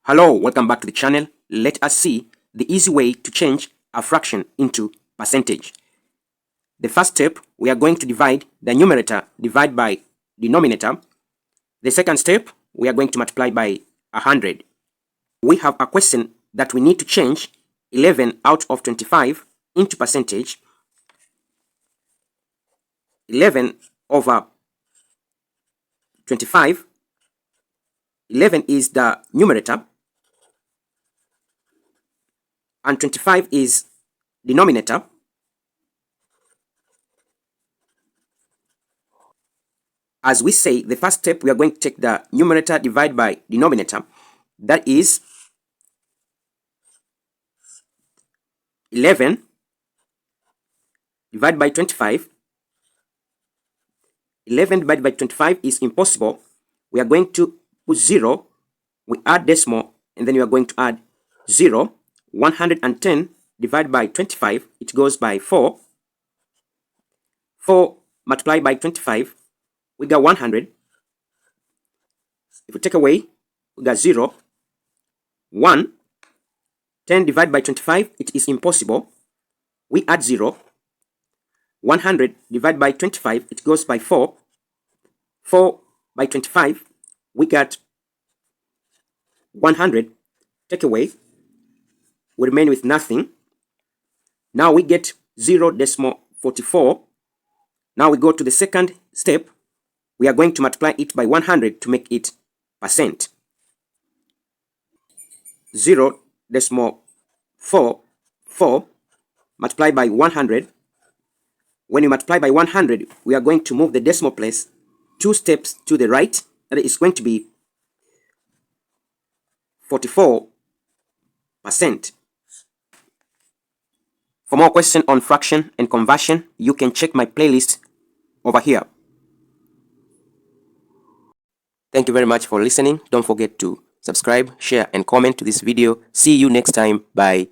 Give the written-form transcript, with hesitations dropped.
Hello, welcome back to the channel. Let us see the easy way to change a fraction into percentage. The first step, we are going to divide the numerator divide by denominator. The second step, we are going to multiply by 100. We have a question that we need to change 11 out of 25 into percentage. 11 over 25. 11 is the numerator and 25 is denominator. As we say, the first step, we are going to take the numerator divide by denominator. That is 11 divided by 25. 11 divided by 25 is impossible. We are going to put 0. We add decimal, and then we are going to add 0. 110 divided by 25, it goes by 4. 4 multiplied by 25, we got 100. If we take away, we got 0. 1. 10 divided by 25, it is impossible. We add 0. 100 divided by 25, it goes by 4. 4 by 25, we got 100. Take away, we remain with nothing. Now we get 0.44. Now we go to the second step. We are going to multiply it by 100 to make it percent. 0.44 multiplied by 100. When you multiply by 100, we are going to move the decimal place 2 steps to the right. That is going to be 44%. For more questions on fraction and conversion, you can check my playlist over here. Thank you very much for listening. Don't forget to subscribe, share, and comment to this video. See you next time. Bye.